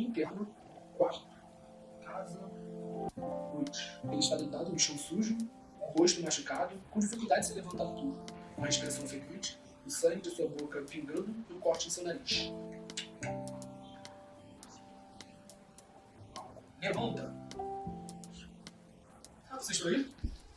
interno, quarto, casa, noite. Ele está deitado no chão sujo, o rosto machucado, com dificuldade de se levantar do turno, uma respiração ofegante, o sangue de sua boca pingando e um corte em seu nariz. Levanta! Ah, vocês estão aí?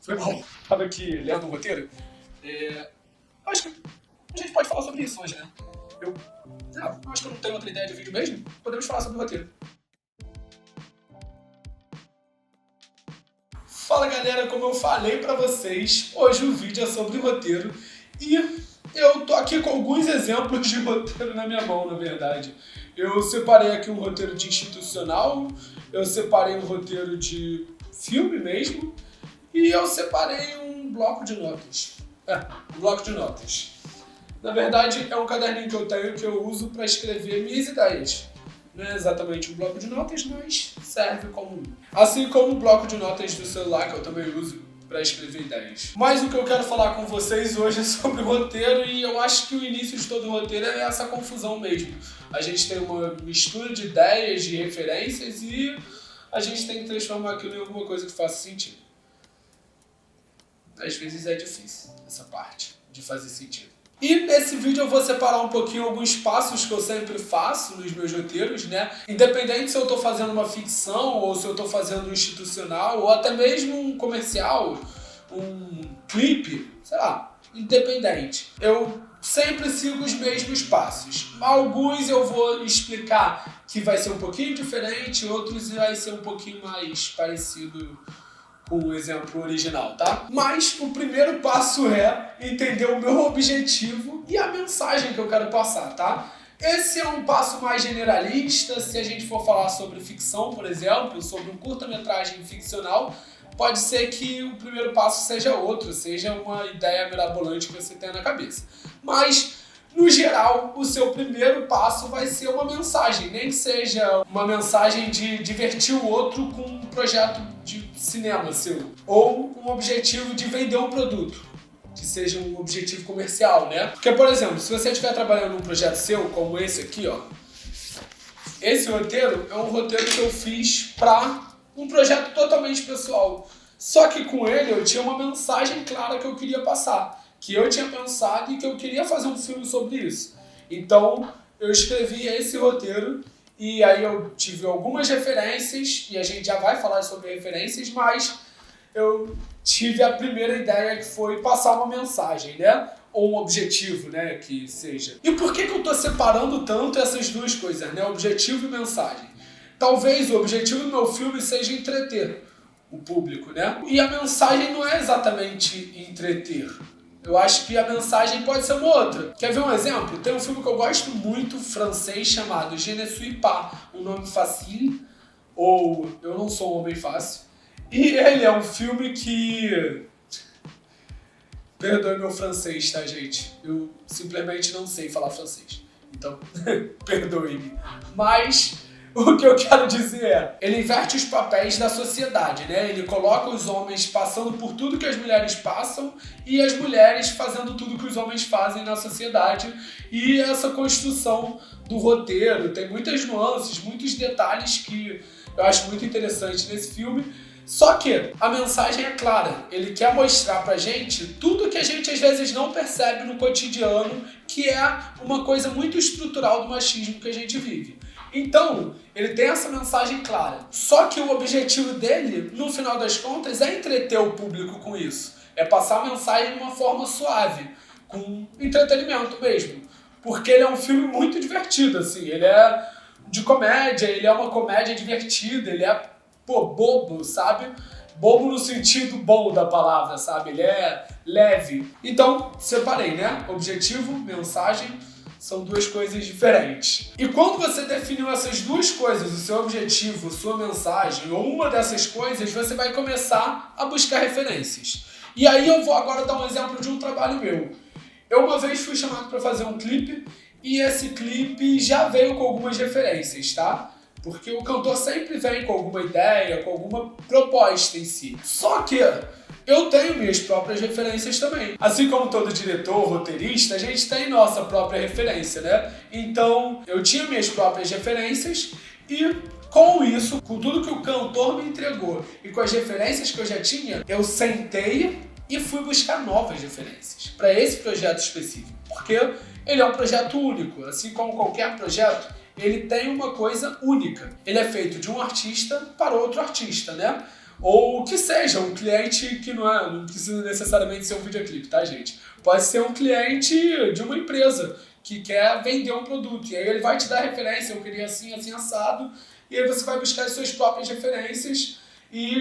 Foi mal. Estava aqui lendo um roteiro. Acho que a gente pode falar sobre isso hoje, né? Eu acho que eu não tenho outra ideia de vídeo mesmo. Podemos falar sobre o roteiro. Fala galera, como eu falei pra vocês, hoje o vídeo é sobre roteiro e eu tô aqui com alguns exemplos de roteiro na minha mão, na verdade. Eu separei aqui um roteiro de institucional, eu separei um roteiro de filme mesmo e eu separei um bloco de notas. Um bloco de notas. Na verdade, é um caderninho que eu tenho que eu uso para escrever minhas ideias. Não é exatamente um bloco de notas, mas serve como um. Assim como o bloco de notas do celular, que eu também uso para escrever ideias. Mas o que eu quero falar com vocês hoje é sobre roteiro e eu acho que o início de todo roteiro é essa confusão mesmo. A gente tem uma mistura de ideias, de referências e a gente tem que transformar aquilo em alguma coisa que faça sentido. Às vezes é difícil essa parte de fazer sentido. E nesse vídeo eu vou separar um pouquinho alguns passos que eu sempre faço nos meus roteiros, né? Independente se eu estou fazendo uma ficção, ou se eu estou fazendo um institucional, ou até mesmo um comercial, um clipe, sei lá, independente. Eu sempre sigo os mesmos passos. Alguns eu vou explicar que vai ser um pouquinho diferente, outros vai ser um pouquinho mais parecido com o exemplo original, tá? Mas o primeiro passo é entender o meu objetivo e a mensagem que eu quero passar, tá? Esse é um passo mais generalista. Se a gente for falar sobre ficção, por exemplo, sobre um curta-metragem ficcional, pode ser que o primeiro passo seja outro, seja uma ideia mirabolante que você tenha na cabeça. Mas, no geral, o seu primeiro passo vai ser uma mensagem, nem que seja uma mensagem de divertir o outro com um projeto de cinema seu, ou um objetivo de vender um produto, que seja um objetivo comercial, né? Porque, por exemplo, se você estiver trabalhando num projeto seu, como esse aqui, ó, esse roteiro é um roteiro que eu fiz para um projeto totalmente pessoal. Só que com ele eu tinha uma mensagem clara que eu queria passar, que eu tinha pensado e que eu queria fazer um filme sobre isso. Então, eu escrevi esse roteiro e aí eu tive algumas referências, e a gente já vai falar sobre referências, mas eu tive a primeira ideia que foi passar uma mensagem, né? Ou um objetivo, né? Que seja. E por que eu tô separando tanto essas duas coisas, né? Objetivo e mensagem? Talvez o objetivo do meu filme seja entreter o público, né? E a mensagem não é exatamente entreter. Eu acho que a mensagem pode ser uma outra. Quer ver um exemplo? Tem um filme que eu gosto muito, francês, chamado Je ne suis pas un homme facile, ou Eu Não Sou um Homem Fácil. E ele é um filme que... Perdoe meu francês, tá, gente? Eu simplesmente não sei falar francês. Então, perdoe-me. Mas... o que eu quero dizer é, ele inverte os papéis da sociedade, né? Ele coloca os homens passando por tudo que as mulheres passam e as mulheres fazendo tudo que os homens fazem na sociedade. E essa construção do roteiro tem muitas nuances, muitos detalhes que eu acho muito interessante nesse filme. Só que a mensagem é clara, ele quer mostrar pra gente tudo que a gente às vezes não percebe no cotidiano, que é uma coisa muito estrutural do machismo que a gente vive. Então, ele tem essa mensagem clara. Só que o objetivo dele, no final das contas, é entreter o público com isso. É passar a mensagem de uma forma suave, com entretenimento mesmo. Porque ele é um filme muito divertido, assim. Ele é de comédia, ele é uma comédia divertida, ele é, bobo, sabe? Bobo no sentido bom da palavra, sabe? Ele é leve. Então, separei, né? Objetivo, mensagem... são duas coisas diferentes. E quando você definiu essas duas coisas, o seu objetivo, sua mensagem, ou uma dessas coisas, você vai começar a buscar referências. E aí eu vou agora dar um exemplo de um trabalho meu. Eu uma vez fui chamado para fazer um clipe, e esse clipe já veio com algumas referências, tá? Porque o cantor sempre vem com alguma ideia, com alguma proposta em si. Só que eu tenho minhas próprias referências também. Assim como todo diretor, roteirista, a gente tem nossa própria referência, né? Então, eu tinha minhas próprias referências E com isso, com tudo que o cantor me entregou e com as referências que eu já tinha, eu sentei e fui buscar novas referências para esse projeto específico. Porque ele é um projeto único, assim como qualquer projeto, ele tem uma coisa única. Ele é feito de um artista para outro artista, né? Ou que seja um cliente que não precisa necessariamente ser um videoclipe, tá, gente? Pode ser um cliente de uma empresa que quer vender um produto. E aí ele vai te dar referência, eu queria assim, assim, assado. E aí você vai buscar as suas próprias referências e,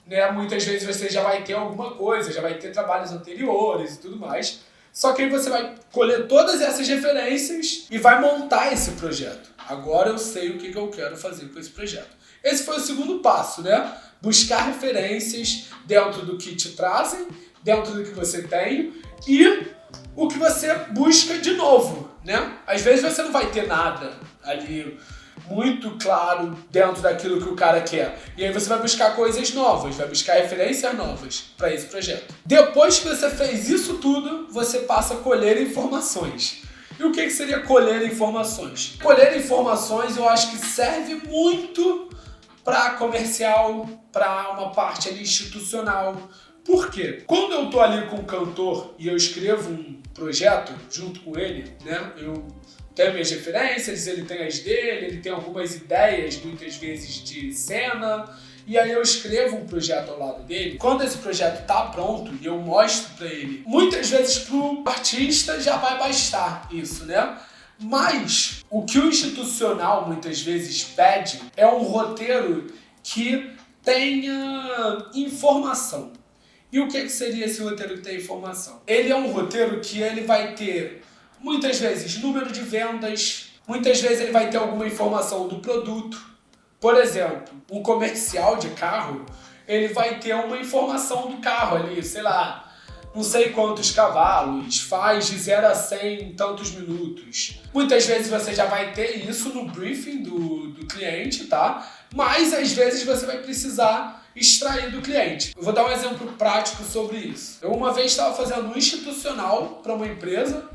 né, muitas vezes você já vai ter alguma coisa, já vai ter trabalhos anteriores e tudo mais. Só que aí você vai colher todas essas referências e vai montar esse projeto. Agora eu sei o que eu quero fazer com esse projeto. Esse foi o segundo passo, né? Buscar referências dentro do que te trazem, dentro do que você tem e o que você busca de novo, né? Às vezes você não vai ter nada ali muito claro dentro daquilo que o cara quer. E aí você vai buscar coisas novas, vai buscar referências novas para esse projeto. Depois que você fez isso tudo, você passa a colher informações. E o que seria colher informações? Colher informações eu acho que serve muito para comercial, para uma parte ali institucional. Por quê? Quando eu tô ali com o cantor e eu escrevo um projeto junto com ele, né? Eu tenho minhas referências, ele tem as dele, ele tem algumas ideias, muitas vezes, de cena, e aí eu escrevo um projeto ao lado dele. Quando esse projeto tá pronto e eu mostro pra ele, muitas vezes pro artista já vai bastar isso, né? Mas o que o institucional muitas vezes pede é um roteiro que tenha informação. E o que seria esse roteiro que tem informação? Ele é um roteiro que ele vai ter muitas vezes número de vendas, muitas vezes ele vai ter alguma informação do produto. Por exemplo, um comercial de carro, ele vai ter uma informação do carro ali, sei lá, não sei quantos cavalos, faz de 0 a 100 em tantos minutos. Muitas vezes você já vai ter isso no briefing do cliente, tá? Mas às vezes você vai precisar extrair do cliente. Eu vou dar um exemplo prático sobre isso. Eu uma vez estava fazendo um institucional para uma empresa,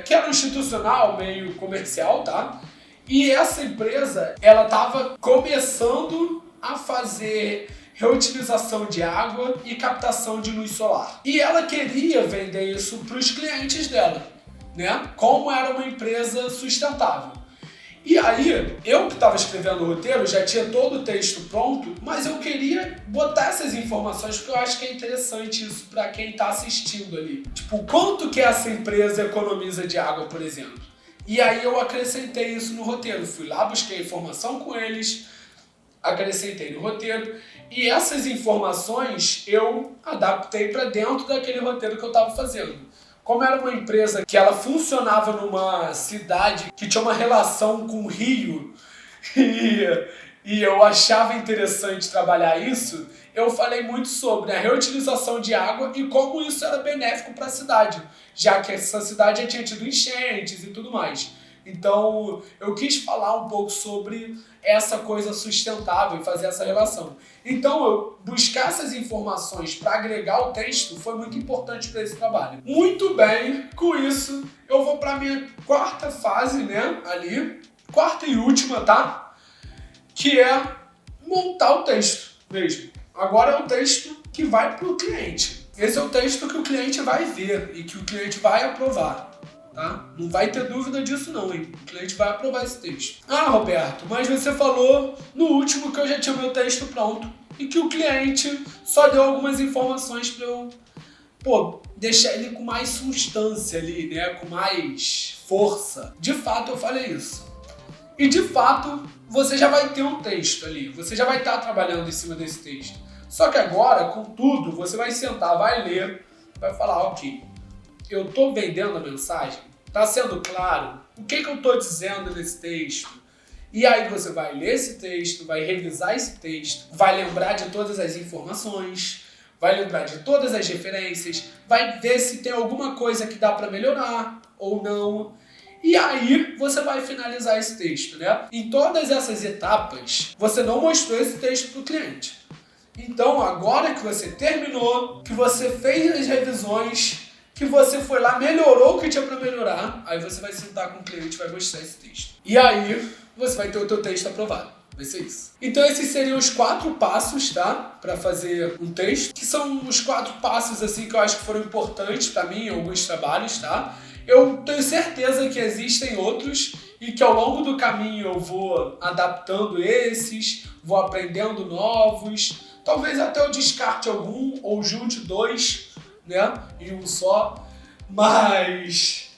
que era um institucional meio comercial, tá? E essa empresa, ela estava começando a fazer reutilização de água e captação de luz solar. E ela queria vender isso para os clientes dela, né? Como era uma empresa sustentável. E aí, eu que estava escrevendo o roteiro, já tinha todo o texto pronto, mas eu queria botar essas informações porque eu acho que é interessante isso para quem está assistindo ali. Tipo, quanto que essa empresa economiza de água, por exemplo? E aí eu acrescentei isso no roteiro. Fui lá, busquei informação com eles, acrescentei no roteiro e essas informações eu adaptei para dentro daquele roteiro que eu estava fazendo. Como era uma empresa que ela funcionava numa cidade que tinha uma relação com o rio e eu achava interessante trabalhar isso, eu falei muito sobre a reutilização de água e como isso era benéfico para a cidade, já que essa cidade já tinha tido enchentes e tudo mais. Então, eu quis falar um pouco sobre essa coisa sustentável e fazer essa relação. Então, eu buscar essas informações para agregar o texto foi muito importante para esse trabalho. Muito bem, com isso, eu vou para a minha quarta fase, né, ali, quarta e última, tá? Que é montar o texto mesmo. Agora é o texto que vai para o cliente. Esse é o texto que o cliente vai ver e que o cliente vai aprovar. Tá? Não vai ter dúvida disso não, hein? O cliente vai aprovar esse texto. Ah, Roberto, mas você falou no último que eu já tinha meu texto pronto e que o cliente só deu algumas informações para eu, deixar ele com mais substância ali, né? Com mais força. De fato, eu falei isso. E de fato, você já vai ter um texto ali. Você já vai estar trabalhando em cima desse texto. Só que agora, com tudo, você vai sentar, vai ler, vai falar, ok, eu estou vendendo a mensagem? Está sendo claro? O que eu estou dizendo nesse texto? E aí você vai ler esse texto, vai revisar esse texto, vai lembrar de todas as informações, vai lembrar de todas as referências, vai ver se tem alguma coisa que dá para melhorar ou não. E aí você vai finalizar esse texto, né? Em todas essas etapas, você não mostrou esse texto para o cliente. Então, agora que você terminou, que você fez as revisões, que você foi lá, melhorou o que tinha para melhorar, aí você vai sentar com o cliente e vai mostrar esse texto. E aí, você vai ter o teu texto aprovado. Vai ser isso. Então esses seriam os 4 passos, tá? Para fazer um texto, que são os 4 passos assim que eu acho que foram importantes para mim em alguns trabalhos, tá? Eu tenho certeza que existem outros e que ao longo do caminho eu vou adaptando esses, vou aprendendo novos, talvez até eu descarte algum ou junte 2, né, em um só, mas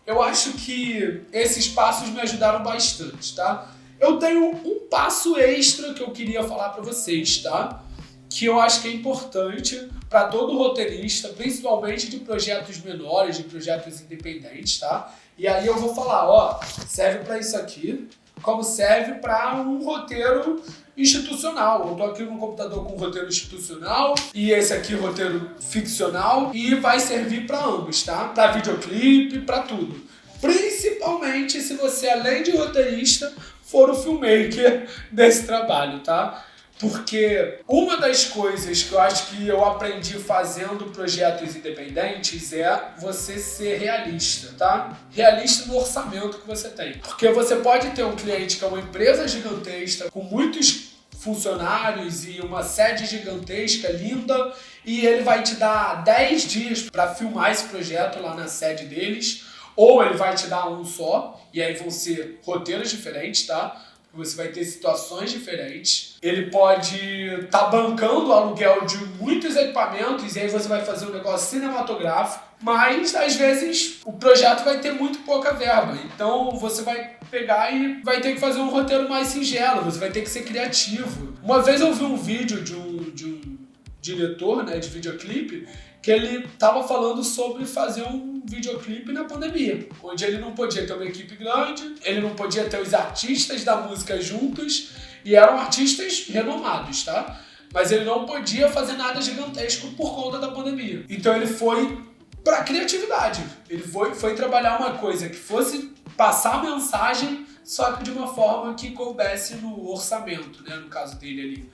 eu acho que esses passos me ajudaram bastante, tá? Eu tenho um passo extra que eu queria falar para vocês, tá? Que eu acho que é importante para todo roteirista, principalmente de projetos menores, de projetos independentes, tá? E aí eu vou falar, ó, serve para isso aqui, como serve para um roteiro institucional. Eu tô aqui no computador com um roteiro institucional e esse aqui roteiro ficcional e vai servir para ambos, tá? Para videoclipe, para tudo. Principalmente se você, além de roteirista, for o filmmaker desse trabalho, tá? Porque uma das coisas que eu acho que eu aprendi fazendo projetos independentes é você ser realista, tá? Realista no orçamento que você tem. Porque você pode ter um cliente que é uma empresa gigantesca, com muitos funcionários e uma sede gigantesca, linda, e ele vai te dar 10 dias para filmar esse projeto lá na sede deles, ou ele vai te dar um só, e aí vão ser roteiros diferentes, tá? Você vai ter situações diferentes. Ele pode estar bancando o aluguel de muitos equipamentos e aí você vai fazer um negócio cinematográfico, mas às vezes o projeto vai ter muito pouca verba. Então você vai pegar e vai ter que fazer um roteiro mais singelo, você vai ter que ser criativo. Uma vez eu vi um vídeo de um diretor, né, de videoclipe, que ele estava falando sobre fazer um videoclipe na pandemia, onde ele não podia ter uma equipe grande, ele não podia ter os artistas da música juntos, e eram artistas renomados, tá? Mas ele não podia fazer nada gigantesco por conta da pandemia. Então ele foi pra criatividade, ele foi trabalhar uma coisa que fosse passar a mensagem, só que de uma forma que coubesse no orçamento, né, no caso dele ali.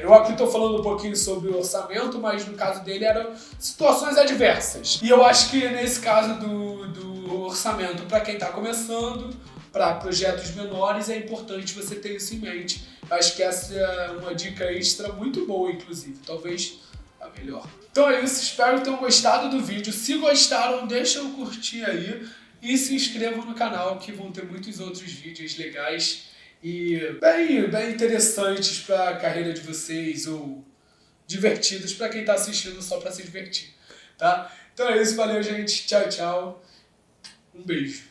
Eu aqui estou falando um pouquinho sobre o orçamento, mas no caso dele eram situações adversas. E eu acho que nesse caso do orçamento, para quem está começando, para projetos menores, é importante você ter isso em mente. Acho que essa é uma dica extra muito boa, inclusive. Talvez a melhor. Então é isso, espero que tenham gostado do vídeo. Se gostaram, deixa eu curtir aí e se inscrevam no canal, que vão ter muitos outros vídeos legais e bem interessantes para a carreira de vocês ou divertidos para quem está assistindo só para se divertir, tá? Então é isso, valeu gente, tchau, tchau, um beijo.